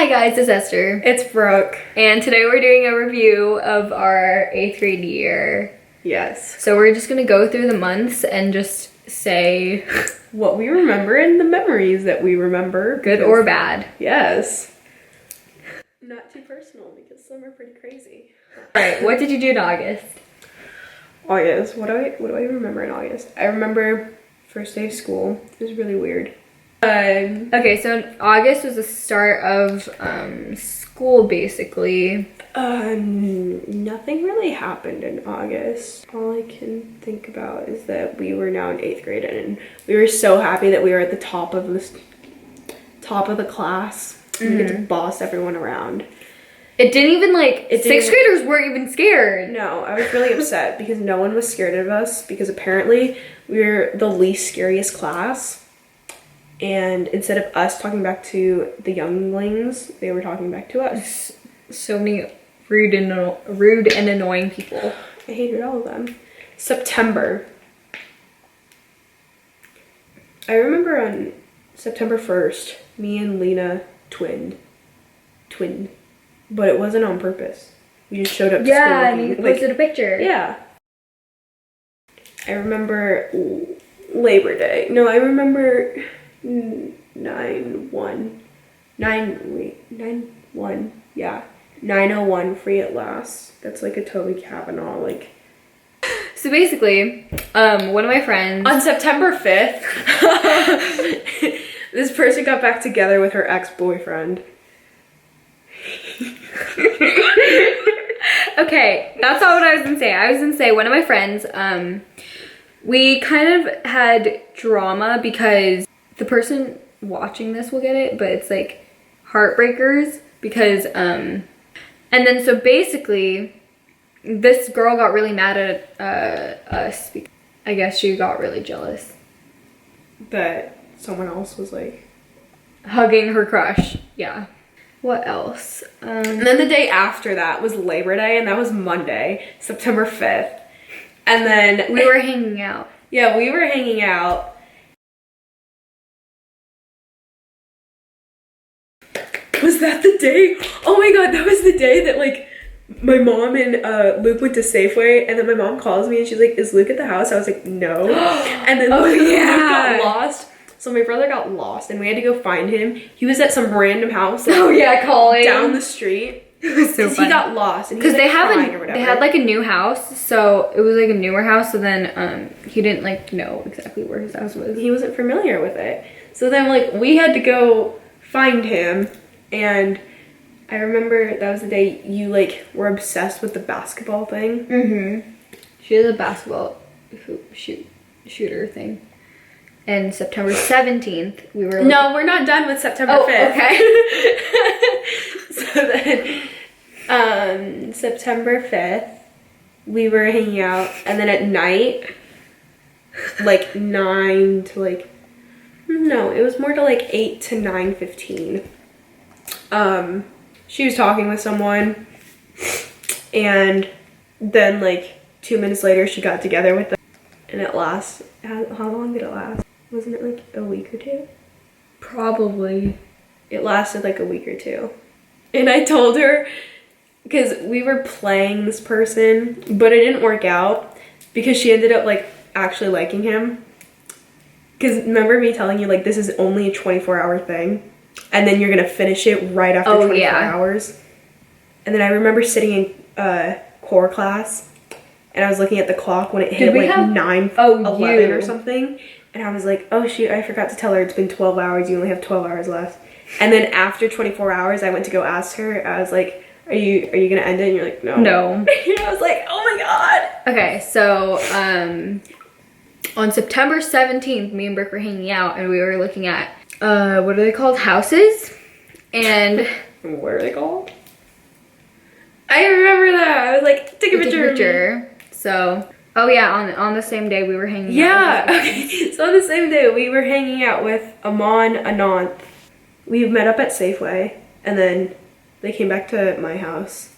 Hi guys, it's Esther. It's Brooke. And today we're doing a review of our 8th grade year. Yes. So we're just gonna go through the months and just say what we remember and the memories that we remember. Good or bad. Yes. Not too personal because some are pretty crazy. Alright, what did you do in August? August, what do I remember in August? I remember first day of school. It was really weird. Okay, so August was the start of school basically. Nothing really happened in August. All I can think about is that we were now in 8th grade and we were so happy that we were at the top of the class. And we get to boss everyone around. It didn't even sixth graders weren't even scared. No, I was really upset because no one was scared of us because apparently we were the least scariest class. And instead of us talking back to the younglings, they were talking back to us. So many rude and annoying people. I hated all of them. September. I remember on September 1st, me and Lena twinned. But it wasn't on purpose. We just showed up to school. Yeah, and you posted a picture. Yeah. I remember Labor Day. No, I remember 9/1. Yeah. 9/01 free at last. That's like a Toby Kavanaugh, like. So basically, one of my friends. On September 5th, this person got back together with her ex-boyfriend. Okay, that's not what I was gonna say. I was gonna say one of my friends, we kind of had drama because the person watching this will get it, but it's like heartbreakers because, and then so basically this girl got really mad at us because I guess she got really jealous. That someone else was like hugging her crush, yeah. What else? And then the day after that was Labor Day, and that was Monday, September 5th. And then we were hanging out. Yeah, we were hanging out. Was that the day? Oh my god, that was the day that like my mom and Luke went to Safeway, and then my mom calls me and she's like, "Is Luke at the house?" I was like, "No." And then Luke got lost. So my brother got lost and we had to go find him. He was at some random house. Like, calling down the street. It was so funny. He got lost and because they had like a new house, so it was like a newer house. So then he didn't like know exactly where his house was. He wasn't familiar with it. So then like we had to go find him, and I remember that was the day you like were obsessed with the basketball thing. She has a basketball shooter thing. And September 17th, we were... No, we're not done with September 5th. Okay. So then, September 5th, we were hanging out. And then at night, like 9 to like... No, it was more to like 8 to 9:15. She was talking with someone. And then like 2 minutes later, she got together with them. And it lasted... How long did it last? Wasn't it like a week or two? Probably. It lasted like a week or two. And I told her, because we were playing this person, but it didn't work out because she ended up like actually liking him. Because remember me telling you like this is only a 24-hour thing and then you're gonna finish it right after 24 hours. And then I remember sitting in core class and I was looking at the clock when it hit like 9:11 or something. And I was like, oh shoot, I forgot to tell her it's been 12 hours. You only have 12 hours left. And then after 24 hours, I went to go ask her. I was like, are you gonna end it? And you're like, no. No. And I was like, oh my god. Okay, so on September 17th, me and Brooke were hanging out and we were looking at, what are they called? Houses? And... What are they called? I remember that. I was like, take a picture. So... Oh yeah, on the same day we were hanging out. Yeah, okay. So on the same day we were hanging out with Amon, Anant. We met up at Safeway and then they came back to my house.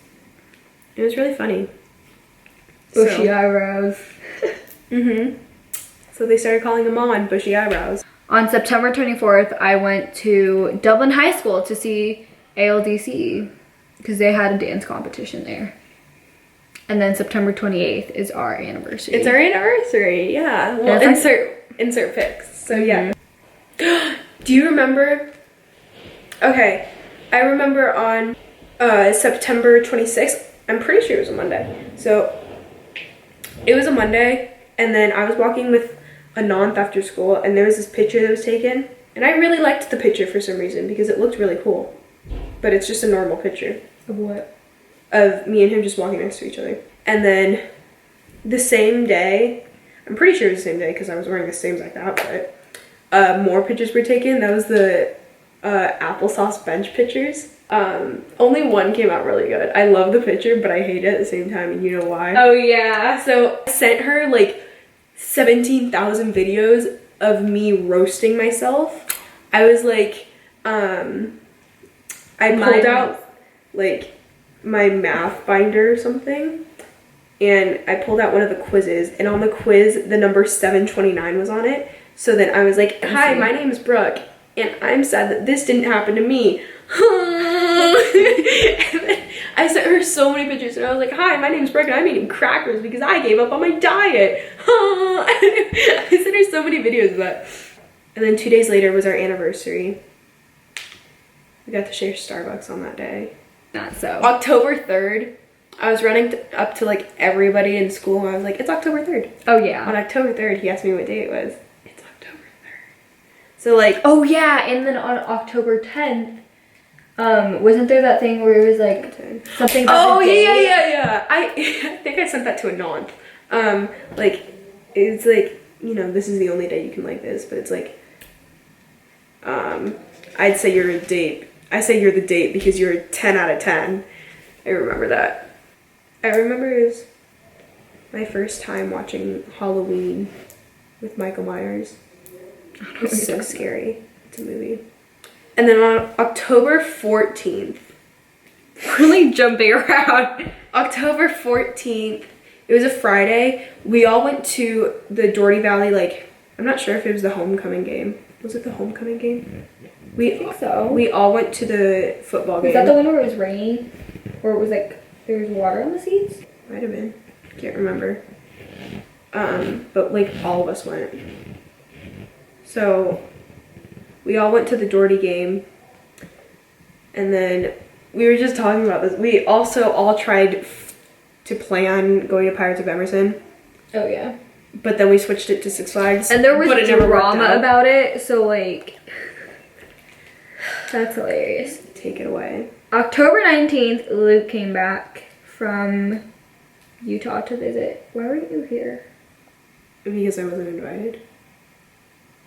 It was really funny. Bushy eyebrows. So they started calling Amon Bushy Eyebrows. On September 24th, I went to Dublin High School to see ALDC because they had a dance competition there. And then September 28th is our anniversary. It's our anniversary, yeah. Well, insert pics. So yeah. Do you remember? Okay, I remember on September 26th. I'm pretty sure it was a Monday. So it was a Monday, and then I was walking with a nonth after school, and there was this picture that was taken, and I really liked the picture for some reason because it looked really cool. But it's just a normal picture. Of what? Of me and him just walking next to each other. And then the same day, I'm pretty sure it was the same day because I was wearing the same exact outfit, more pictures were taken. That was the applesauce bench pictures. Only one came out really good. I love the picture, but I hate it at the same time, and you know why? Oh yeah. So I sent her like 17,000 videos of me roasting myself. I was like, I pulled out like my math binder or something, and I pulled out one of the quizzes, and on the quiz the number 729 was on it. So then I was like, hi, my name is Brooke, and I'm sad that this didn't happen to me. And then I sent her so many pictures, and I was like, hi, my name is Brooke, and I'm eating crackers because I gave up on my diet. I sent her so many videos of that. And then 2 days later was our anniversary. We got to share Starbucks on that day. Not so. October 3rd, I was running up to like everybody in school, and I was like, it's October 3rd. Oh yeah. On October 3rd, he asked me what day it was. It's October 3rd. So like, oh yeah, and then on October 10th, wasn't there that thing where it was like something about oh the day? yeah. I think I sent that to a nonth. Like, it's like, you know, this is the only day you can like this, but it's like, I'd say you're a date. I say you're the date because you're a 10 out of 10. I remember that. I remember it was my first time watching Halloween with Michael Myers. It was so scary. It's a movie. And then on October 14th, Really jumping around. October 14th, it was a Friday. We all went to the Doherty Valley, like, I'm not sure if it was the homecoming game. Was it the homecoming game? I think so. We all went to the football game. Was that the one where it was raining? Or it was like, there was water on the seats? Might have been. Can't remember. But like all of us went. So we all went to the Doherty game. And then we were just talking about this. We also all tried to plan going to Pirates of Emerson. Oh yeah. But then we switched it to Six Flags. And there was but it never worked drama out. about it, so like, that's hilarious. Take it away. October 19th, Luke came back from Utah to visit. Why weren't you here? Because I wasn't invited.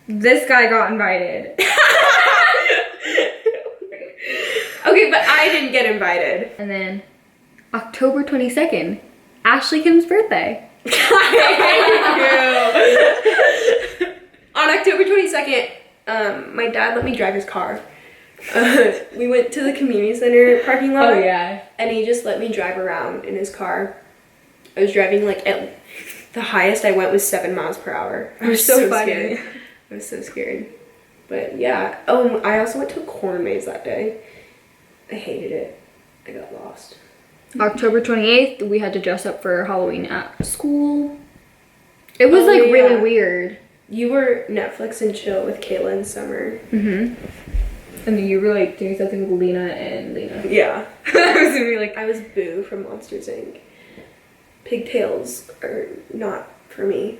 This guy got invited. Okay, but I didn't get invited. And then October 22nd, Ashley Kim's birthday. On October 22nd, my dad let me drive his car. We went to the community center parking lot. Oh yeah. And he just let me drive around in his car. I was driving like at the highest I went was 7 miles per hour. I was so funny. scared. I was so scared. But yeah. Oh, I also went to a corn maze that day. I hated it. I got lost. October 28th, we had to dress up for Halloween at school. It was like really weird. You were Netflix and chill with Kayla and Summer. Mm-hmm. And then you were like doing something with Lena and Lena. Yeah. I was gonna be like, I was Boo from Monsters Inc. Pigtails are not for me.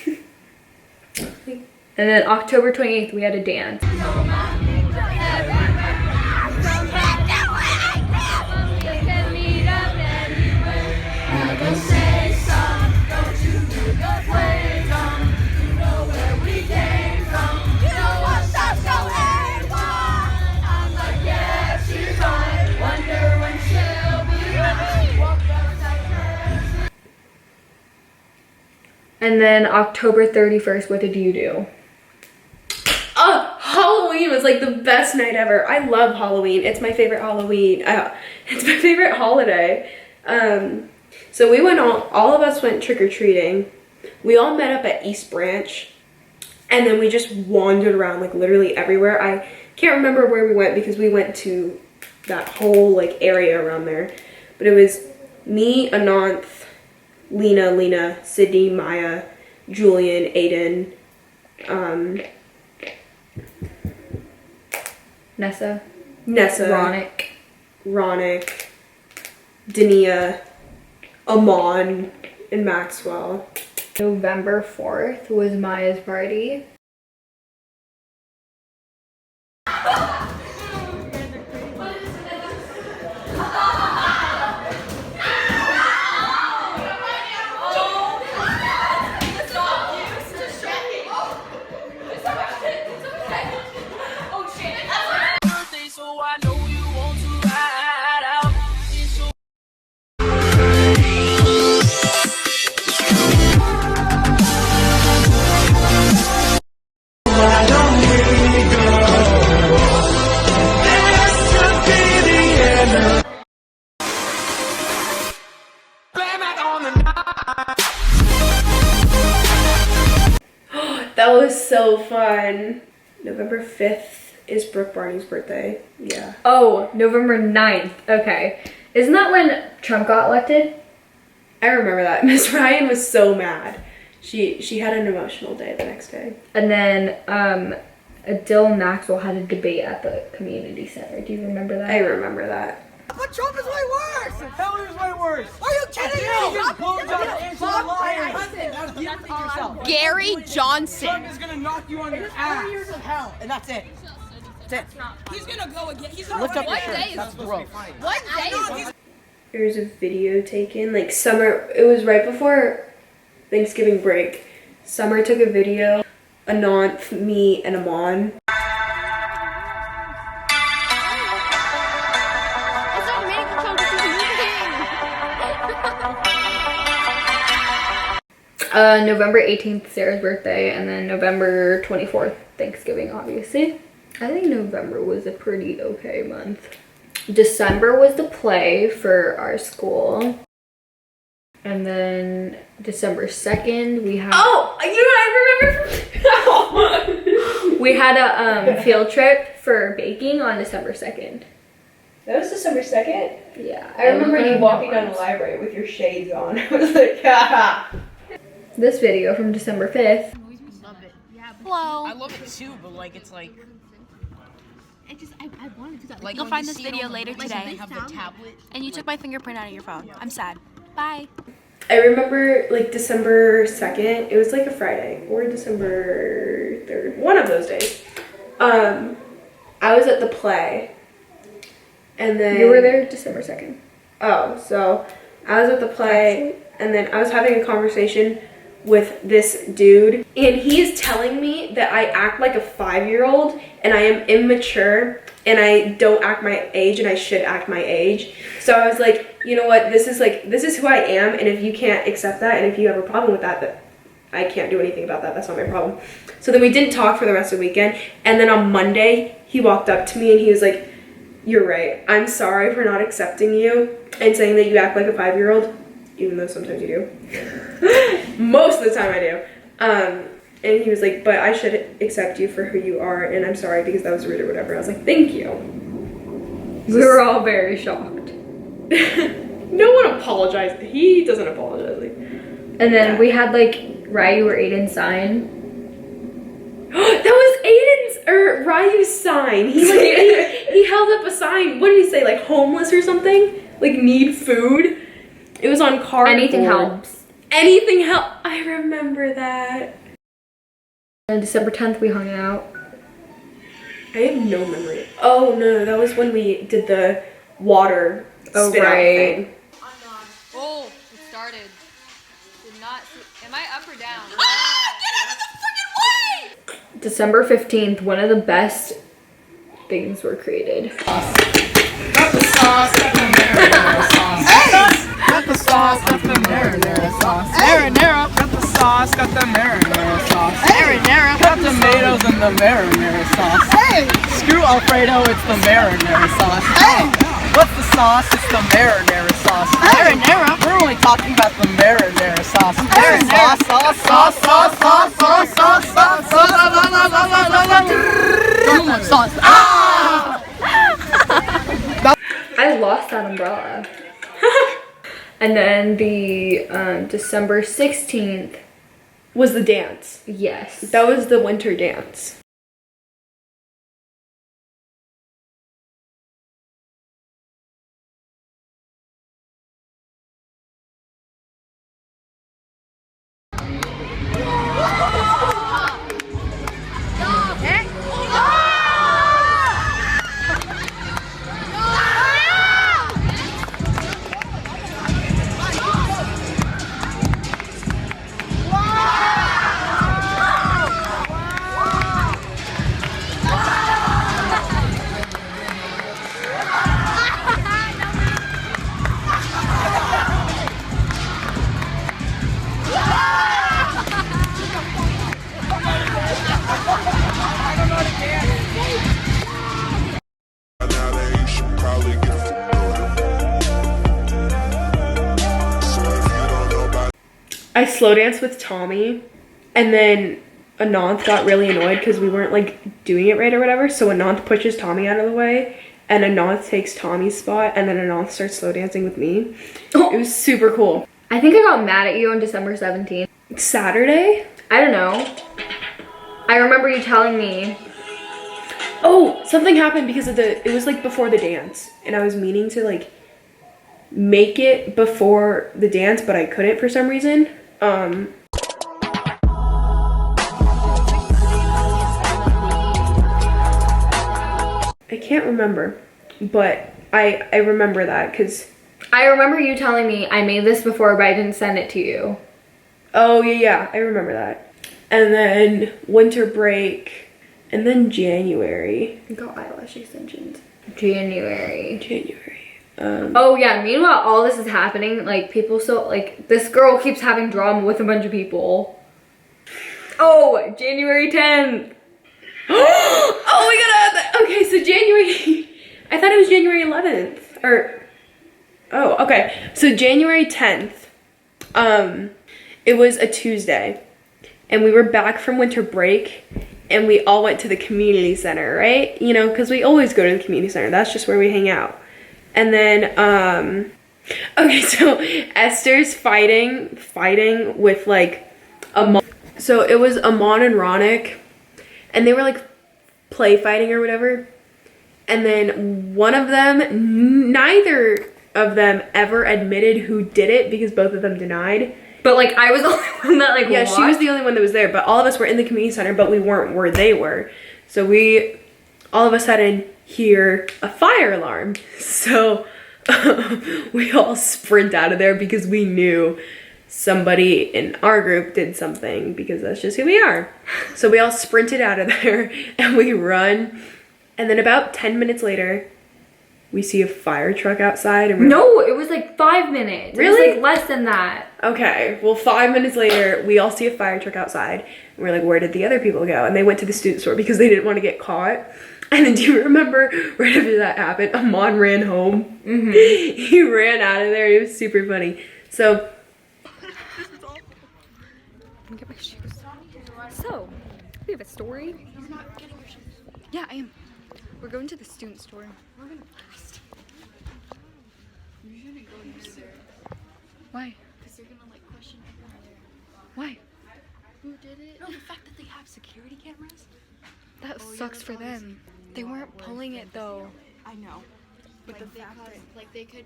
and then October 28th, we had a dance. And then October 31st, what did you do? Oh, Halloween was like the best night ever. I love Halloween. It's my favorite Halloween. It's my favorite holiday. So we went all of us went trick-or-treating. We all met up at East Branch. And then we just wandered around like literally everywhere. I can't remember where we went because we went to that whole like area around there. But it was me, Ananth, Lena, Sydney, Maya, Julian, Aiden, Nessa, Ronick, Dania, Amon, and Maxwell. November 4th was Maya's party. That was so fun. November 5th is Brooke Barney's birthday. Yeah. Oh, November 9th. Okay. Isn't that when Trump got elected? I remember that. Miss Ryan was so mad. She had an emotional day the next day. And then Adele and Maxwell had a debate at the community center. Do you remember that? I remember that. But Trump is way worse! Hillary's way worse! Are you kidding me? Gary Johnson. Trump is gonna knock you on your ass. 4 years of hell, and that's it. That's it. He's gonna go again. He's gonna Lift up your shirt. That's gross. What day is There was a video taken, like Summer, it was right before Thanksgiving break. Summer took a video, Ananth, me, and Amon. November 18th, Sarah's birthday, and then November 24th, Thanksgiving, obviously. I think November was a pretty okay month. December was the play for our school. And then December 2nd, we had... Oh, I remember. We had a field trip for baking on December 2nd. That was December 2nd? Yeah. I remember you walking down the library with your shades on. I was like, haha. This video from December 5th. Love it. Hello. I love it too, but like it's like I wanted to do that. like You'll when find you this see it video on the later movies today. and they have the tablet. And you took my fingerprint out of your phone. I'm sad. Bye. I remember like December 2nd, it was like a Friday, or December 3rd, one of those days. I was at the play. And then You were there December 2nd. Oh, so I was at the play, and then I was having a conversation with this dude, and he is telling me that I act like a 5-year-old and I am immature and I don't act my age and I should act my age. So I was like, you know what, this is who I am, and if you can't accept that and if you have a problem with that I can't do anything about that. That's not my problem. So then we didn't talk for the rest of the weekend, and then on Monday he walked up to me and he was like, you're right, I'm sorry for not accepting you and saying that you act like a 5-year-old, even though sometimes you do. Most of the time I do. And he was like, but I should accept you for who you are, and I'm sorry because that was rude or whatever. I was like, thank you. We were all very shocked. No one apologized. He doesn't apologize. Like, And then we had like Ryu or Aiden's sign. that was Aiden's or Ryu's sign. He held up a sign. What did he say? Like homeless or something? Like need food? It was on cardboard. Anything helps. Anything help. I remember that. On December 10th, we hung out. I have no memory. Oh no, that was when we did the water spit out thing. Oh, it started. Did not see. Am I up or down? December 15th, one of the best things were created. Got the sauce, got the marinara sauce. Hey! Got the sauce, got the marinara sauce. Marinara. Got the sauce, got the marinara sauce. Marinara. Got tomatoes in the marinara sauce. Hey! Screw Alfredo, it's the marinara sauce. Hey! What's the sauce? It's the marinara sauce. Marinara. We're only talking about the marinara sauce. Marinara sauce, sauce, sauce, sauce, sauce, sauce, sauce, sauce, sauce, sauce. Ah! that umbrella. And then the December 16th. Was the dance. Yes. That was the winter dance. I slow danced with Tommy, and then Ananth got really annoyed because we weren't like doing it right or whatever. So Ananth pushes Tommy out of the way, and Ananth takes Tommy's spot, and then Ananth starts slow dancing with me. It was super cool. I think I got mad at you on December 17th. Saturday? I don't know. I remember you telling me. Oh, something happened because of it was like before the dance, and I was meaning to like make it before the dance, but I couldn't for some reason. I can't remember, but I remember that because I remember you telling me I made this before, but I didn't send it to you. oh yeah, I remember that. And then winter break, and then January. I got eyelash extensions. January. Oh yeah, meanwhile all this is happening, like people still, like this girl keeps having drama with a bunch of people. Oh, January 10th. Oh, we gotta add that. Okay, so January, I thought it was January 11th, or, oh, okay. So January 10th, it was a Tuesday, and we were back from winter break, and we all went to the community center, right? You know, because we always go to the community center. That's just where we hang out. And then, okay, so Esther's fighting with like Amon. So it was Amon and Ronick, and they were like play fighting or whatever. And then one of them, neither of them ever admitted who did it because both of them denied. But like I was the only one that like Yeah, watched. she was the only one that was there, but all of us were in the community center, but we weren't where they were. So we all of a sudden hear a fire alarm. So we all sprint out of there because we knew somebody in our group did something, because that's just who we are. So we all sprinted out of there and we run. And then about 10 minutes later, we see a fire truck outside. And no, it was like 5 minutes. Really? It was like less than that. Okay, well 5 minutes later, we all see a fire truck outside. And we're like, where did the other people go? And they went to the student store because they didn't want to get caught. And then do you remember right after that happened, Amon ran home? Mm-hmm. He ran out of there. It was super funny. So, Get my shoes. So, we have a story. Yeah, I am. We're going to the student store. We're gonna first. You shouldn't go near there. Why? Because they're gonna like question everyone there. Why? Who did it? No, the fact that they have security cameras. That sucks for them. They weren't pulling it though. I know. But like they caused, like they could,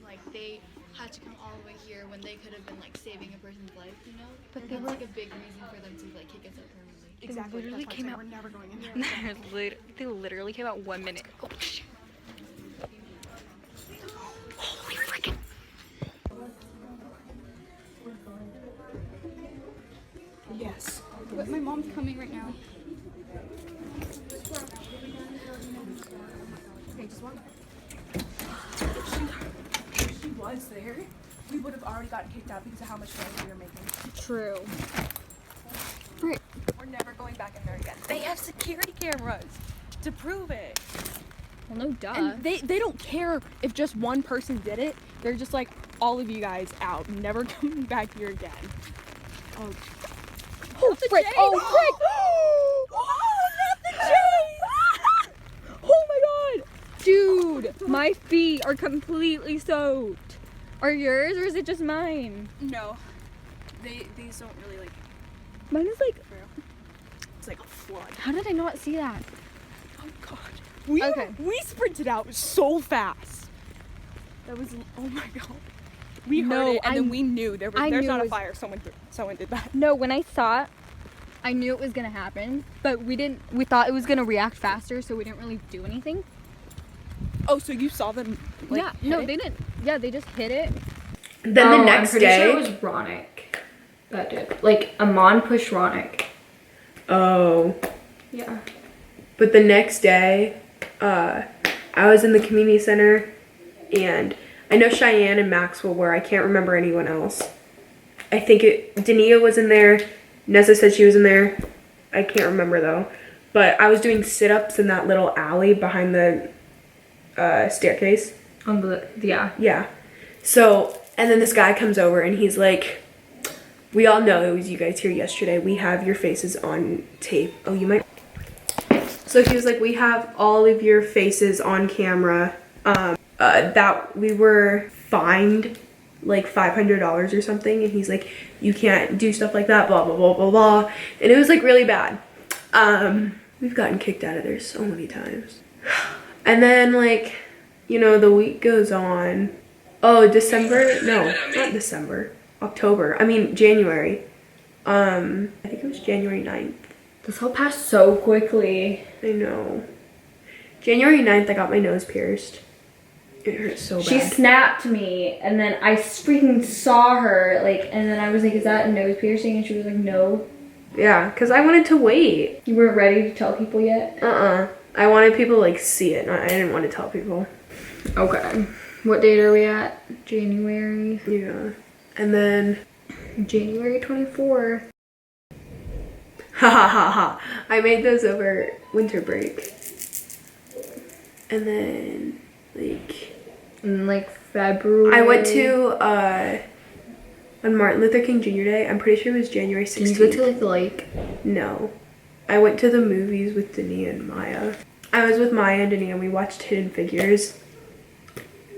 like they had to come all the way here when they could have been like saving a person's life, you know? But And they that's were like a big reason for them to like kick us out permanently. Exactly. literally That's why came I said out- we're never going in there. They literally came out 1 minute. Oh shit. Holy freaking. Yes. But my mom's coming right now. Okay, just walk. If she was there, we would have already gotten kicked out because of how much noise we were making. True. We're never going back in there again. They have security cameras to prove it. Well, no duh. And they don't care if just one person did it. They're just like, all of you guys out. Never coming back here again. Oh, frick. Oh, frick. Oh, not the Jays. Oh my god. Dude, my My feet are completely soaked. Are yours or is it just mine? No. These don't really like. Mine is like, It's like a flood. how did I not see that? Oh god. We sprinted out so fast. That was, oh my god. We heard it and then we knew there's not a fire. Someone did that. No, when I saw it, I knew it was gonna happen, but we thought it was gonna react faster, so we didn't really do anything. Oh, so you saw them? Like, yeah, no, they didn't. Yeah, they just hit it. Then the next I'm pretty day, sure it was Ronick that did. Like, Amon pushed Ronick. oh, Yeah. but the next day, I was in the community center, and I know Cheyenne and Maxwell were. I can't remember anyone else. I think Dania was in there. Nessa said she was in there. I can't remember though. But I was doing sit-ups in that little alley behind the staircase. Yeah. Yeah. So, and then this guy comes over and he's like, we all know it was you guys here yesterday. We have your faces on tape. Oh, you might. So he was like, we have all of your faces on camera. That we were fined like $500 or something. And he's like, you can't do stuff like that, blah, blah, blah, blah, blah. And it was like really bad. We've gotten kicked out of there so many times. And then like, you know, the week goes on. Oh, January. I think it was January 9th. This all passed so quickly. I know. January 9th, I got my nose pierced. It hurt so bad. She snapped me, and then I freaking saw her, like, and then I was like, is that a nose piercing? And she was like, no. Yeah, because I wanted to wait. You weren't ready to tell people yet? I wanted people to, like, see it. I didn't want to tell people. Okay. What date are we at? January? Yeah. And then... January 24th. Ha ha ha ha. I made those over winter break. And then, like... In, like, February. I went to, on Martin Luther King Jr. Day. I'm pretty sure it was January 16th. Did you go to, like, the lake? No. I went to the movies with Dania and Maya. I was with Maya and Dania and we watched Hidden Figures.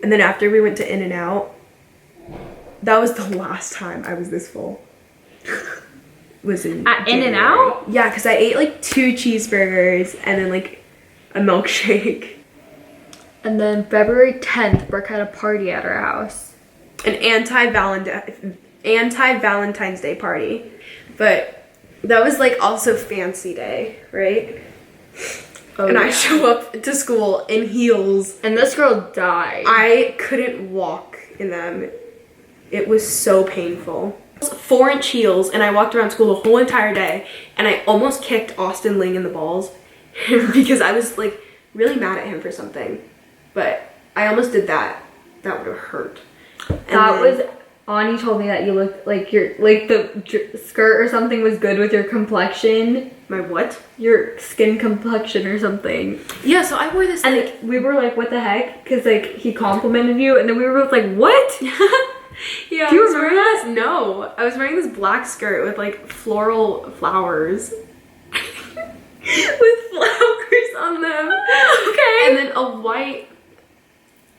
And then after we went to In-N-Out. That was the last time I was this full. Was in At January. In-N-Out? Yeah, because I ate like 2 cheeseburgers and then like a milkshake. And then February 10th, Brooke had a party at her house. An anti-Valentine's Day party. But that was like also fancy day, right? Oh, and yeah. I show up to school in heels. And this girl died. I couldn't walk in them. It was so painful. 4-inch heels, and I walked around school the whole entire day, and I almost kicked Austin Ling in the balls because I was like really mad at him for something. But I almost did that. That would have hurt. Ani told me that you looked like the skirt or something was good with your complexion. My what? Your skin complexion or something. Yeah, so I wore this And like... we were like, what the heck? Because like he complimented you, and then we were both like, what? Yeah, Do you remember that? No, I was wearing this black skirt with like floral flowers. With flowers on them. Okay. And then a white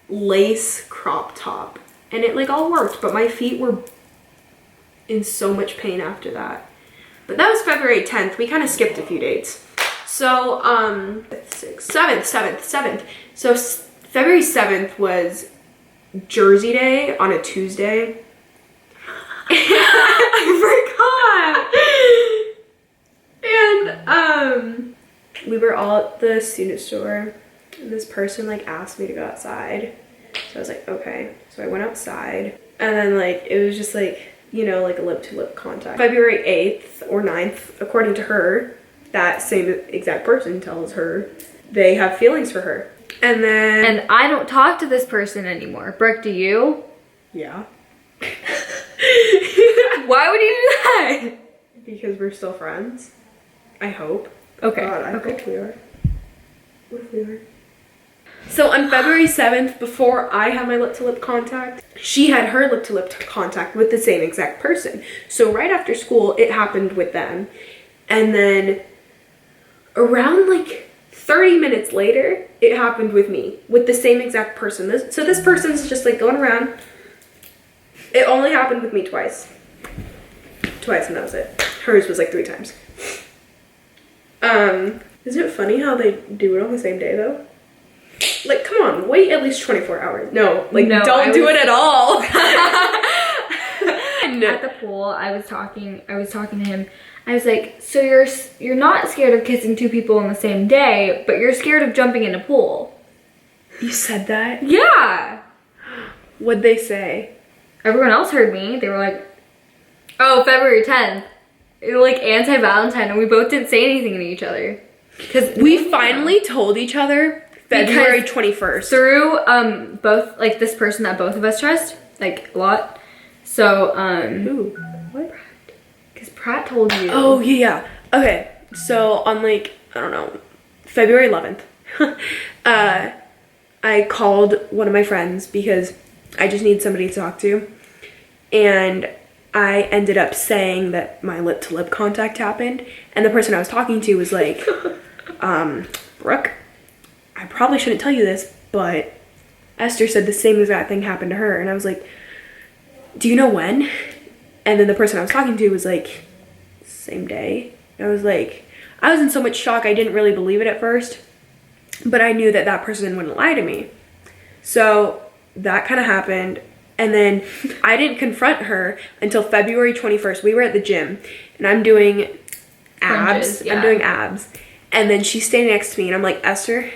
lace crop top. And it like all worked, but my feet were in so much pain after that. But that was February 10th. We kind of skipped a few dates. So, 7th. So February 7th was Jersey Day on a Tuesday. I forgot. And we were all at the student store, and this person like asked me to go outside. So I was like, okay. So I went outside, and then like it was just like, you know, like a lip-to-lip contact. February 8th or 9th, according to her, that same exact person tells her they have feelings for her. And then... And I don't talk to this person anymore. Brooke, do you? Yeah. Why would you do that? Because we're still friends. I hope. Okay. God, I okay. hope we are. What if we are? So on February 7th, before I had my lip-to-lip contact, she had her lip-to-lip contact with the same exact person. So right after school, it happened with them. And then around like 30 minutes later, it happened with me, with the same exact person. So this person's just like going around. It only happened with me twice. Twice, and that was it. Hers was like 3 times. Isn't it funny how they do it on the same day though? Like, come on, wait at least 24 hours. No, like, no, don't do it at all. At the pool, I was talking to him. I was like, so you're not scared of kissing 2 people on the same day, but you're scared of jumping in a pool. You said that? Yeah. What'd they say? Everyone else heard me. They were like, oh, February 10th. It was like anti-Valentine, and we both didn't say anything to each other. Because we finally told each other February 21st. Through both, like, this person that both of us trust, like, a lot. So, Who? What? Because Pratt told you. Oh, yeah. Okay, so on, like, I don't know, February 11th, I called one of my friends because I just need somebody to talk to. And I ended up saying that my lip-to-lip contact happened. And the person I was talking to was like, Brooke, I probably shouldn't tell you this, but Esther said the same exact thing happened to her. And I was like, do you know when? And then the person I was talking to was like, same day. I was like, I was in so much shock, I didn't really believe it at first. But I knew that that person wouldn't lie to me. So that kind of happened. And then I didn't confront her until February 21st. We were at the gym and I'm doing abs. Crunches, yeah. I'm doing abs. And then she's standing next to me and I'm like, Esther.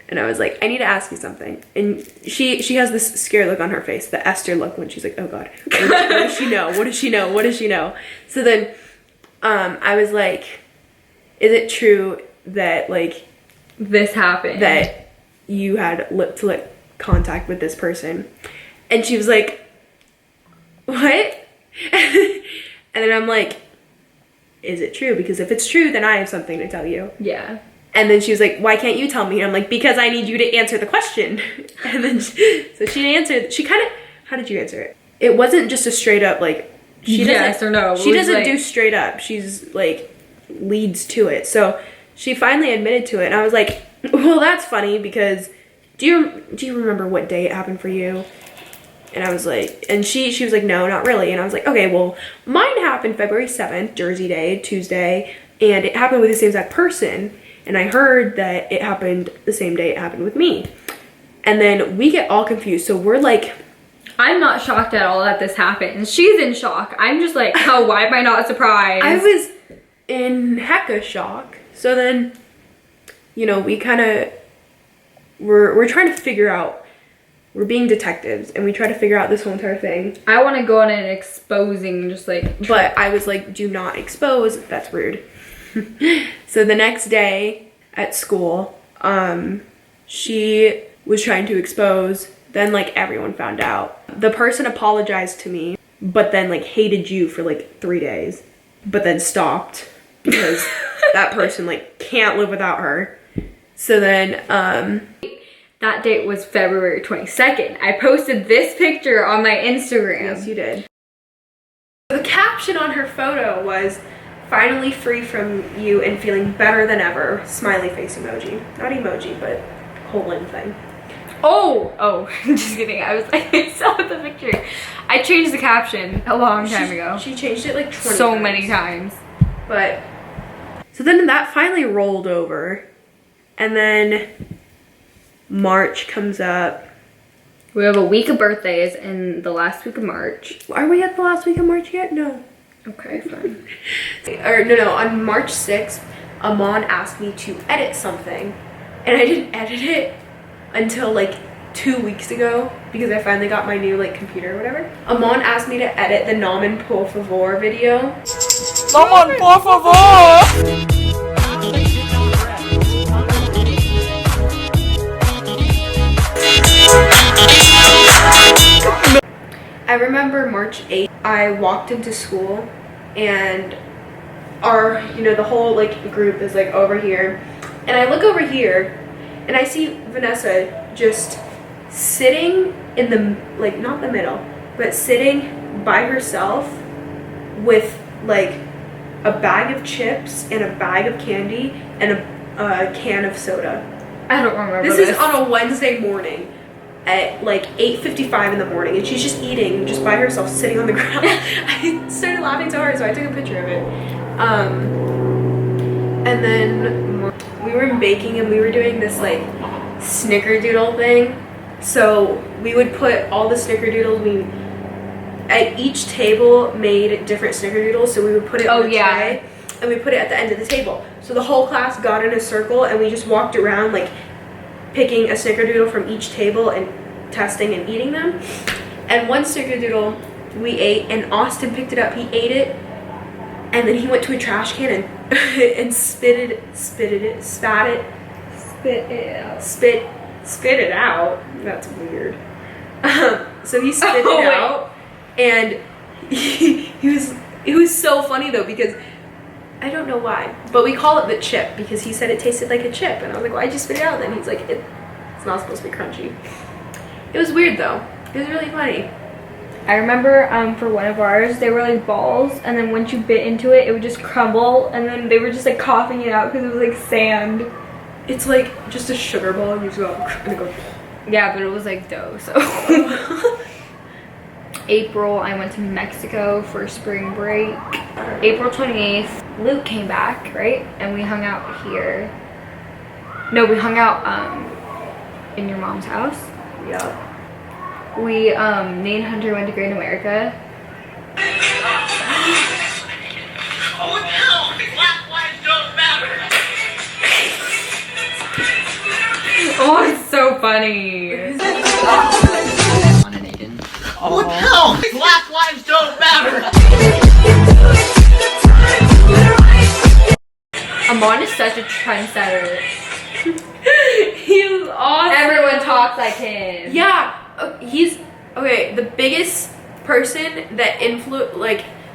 And I was like, I need to ask you something. And she has this scared look on her face, the Esther look, when she's like, oh God, what does she know? What does she know? What does she know? So then I was like, is it true that, like, this happened? That you had lip-to-lip contact with this person? And she was like, what? And then I'm like, is it true? Because if it's true, then I have something to tell you. Yeah. And then she was like, why can't you tell me? And I'm like, because I need you to answer the question. And then so she answered. She kind of, how did you answer it? It wasn't just a straight up, like, yes or no. She doesn't do straight up. She's like, leads to it. So she finally admitted to it. And I was like, well, that's funny because do you remember what day it happened for you? And I was like, and she was like, no, not really. And I was like, okay, well, mine happened February 7th, Jersey Day, Tuesday. And it happened with the same exact person. And I heard that it happened the same day it happened with me. And then we get all confused. So we're like, I'm not shocked at all that this happened. She's in shock. I'm just like, oh, why am I not surprised? I was in hecka shock. So then, you know, we kind of, we're trying to figure out, we're being detectives and we try to figure out this whole entire thing. I want to go on an exposing, just like. But I was like, do not expose. That's rude. So the next day at school, she was trying to expose. Then, like, everyone found out. The person apologized to me, but then, like, hated you for, like, 3 days. But then stopped because that person, like, can't live without her. So then, that date was February 22nd. I posted this picture on my Instagram. Yes, you did. The caption on her photo was, finally free from you and feeling better than ever. Smiley face emoji. Not emoji, but colon thing. Oh, just kidding. I was like, I saw the picture. I changed the caption a long time ago. She changed it like 20 times. So many times. But, so then that finally rolled over. And then March comes up. We have a week of birthdays in the last week of March. Are we at the last week of March yet? No. Okay, fine. Or no, on March 6th, Amon asked me to edit something. And I didn't edit it until like 2 weeks ago because I finally got my new like computer or whatever. Amon asked me to edit the Namen por favor video. Namen por favor! I remember March 8th, I walked into school and our, you know, the whole like group is like over here. And I look over here and I see Vanessa just sitting in the, like, not the middle, but sitting by herself with like a bag of chips and a bag of candy and a can of soda. I don't remember This is on a Wednesday morning at like 8:55 in the morning, and she's just eating just by herself, sitting on the ground. I started laughing so hard, so I took a picture of it. And then we were baking, and we were doing this like snickerdoodle thing. So we would put all the snickerdoodles, at each table made different snickerdoodles, so we would put it on the tray, and we put it at the end of the table. So the whole class got in a circle, and we just walked around like picking a snickerdoodle from each table and testing and eating them. And one snickerdoodle we ate, and Austin picked it up, he ate it, and then he went to a trash can and spit it out. That's weird. So he spit it out, and it was so funny though, because I don't know why, but we call it the chip because he said it tasted like a chip, and I was like, why'd you spit it out then? He's like, it's not supposed to be crunchy. It was weird though. It was really funny. I remember for one of ours, they were like balls, and then once you bit into it, it would just crumble, and then they were just like coughing it out because it was like sand. It's like just a sugar ball, and you just go and it goes. Yeah, but it was like dough, so. April, I went to Mexico for spring break. April 28th, Luke came back, right? And we hung out here. No, we hung out in your mom's house. Yeah. We, me and Hunter went to Great America. Oh no! Black lives don't matter! Oh, it's so funny. Oh no! Black lives don't matter! Amon is such a trendsetter. He's awesome. Everyone talks like him. Yeah, he's okay. The biggest person that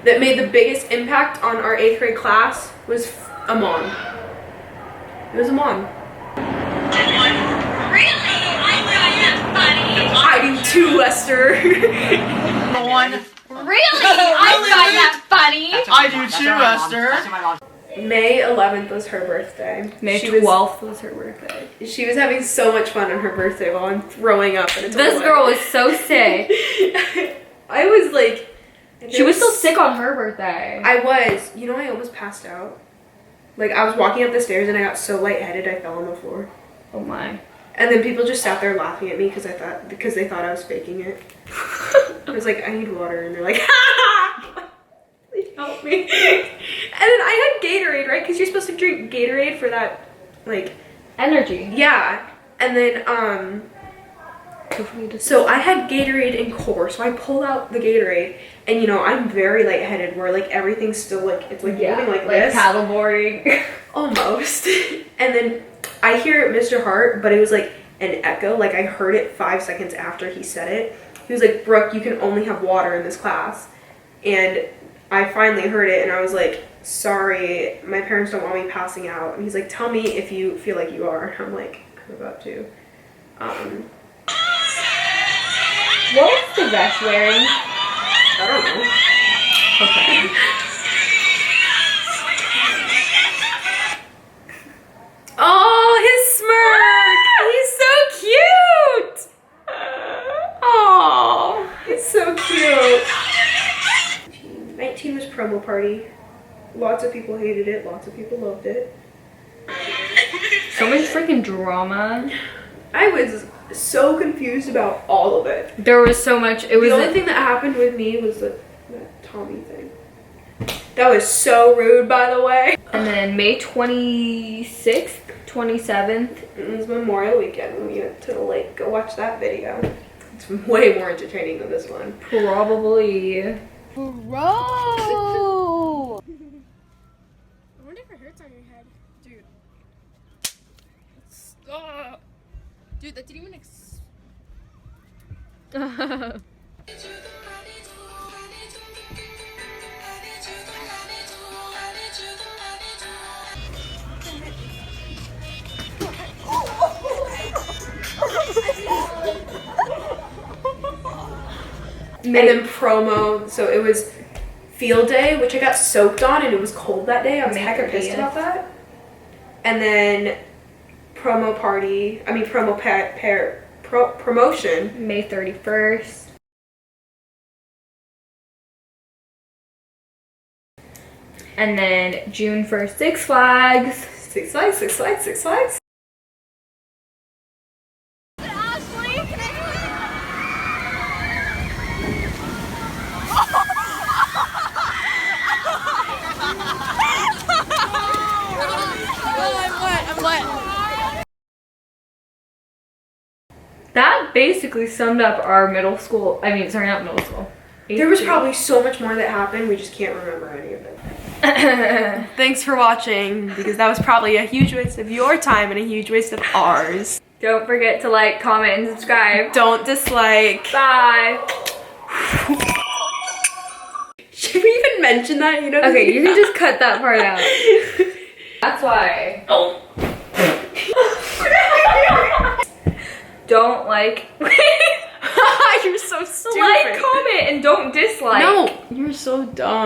that made the biggest impact on our 8th grade class was Amon. It was Amon. Really? I do too, Esther. One. Really? I find that funny. I do too, Esther. May 11th was her birthday. May 12th was her birthday. She was having so much fun on her birthday while I'm throwing up. And This girl was so sick. I was like... She was still sick on her birthday. I was. You know, I almost passed out. Like, I was walking up the stairs and I got so lightheaded I fell on the floor. Oh my. And then people just sat there laughing at me because they thought I was faking it. I was like, I need water, and they're like, ha! Please help me. And then I had Gatorade, right? Because you're supposed to drink Gatorade for that, like, energy. yeah. And then so I had Gatorade in core, so I pulled out the Gatorade, and you know, I'm very lightheaded where like everything's still like, it's like moving like this. Paddleboarding. Almost. And then I hear Mr. Hart, but it was like an echo. Like I heard it 5 seconds after he said it. He was like, Brooke, you can only have water in this class. And I finally heard it, and I was like, sorry, my parents don't want me passing out. And he's like, tell me if you feel like you are. And I'm like, I'm about to. What was the vest wearing? I don't know. Okay. Oh, his smirk! He's so cute! Oh, he's so cute. 19 was promo party. Lots of people hated it. Lots of people loved it. So much freaking drama. I was so confused about all of it. There was so much. It was the only thing that happened with me was that Tommy thing. That was so rude, by the way. And then May 26th, 27th. It was Memorial Weekend when we went to the lake. Go watch that video. It's way more entertaining than this one. Probably. Bro! I wonder if it hurts on your head. Dude. Stop. Dude, that didn't even And then promo, so it was field day, which I got soaked on, and it was cold that day. I was hecka pissed about that. And then promotion May 31st. And then June 1st, Six Flags. Six Flags. That basically summed up our middle school, not middle school. There was probably so much more that happened, we just can't remember any of it. Thanks for watching, because that was probably a huge waste of your time and a huge waste of ours. Don't forget to like, comment, and subscribe. Don't dislike. Bye. Should we even mention that? You know? Okay, you can just cut that part out. That's why. Oh. Don't like. You're so stupid. Like, comment, and don't dislike. No, you're so dumb.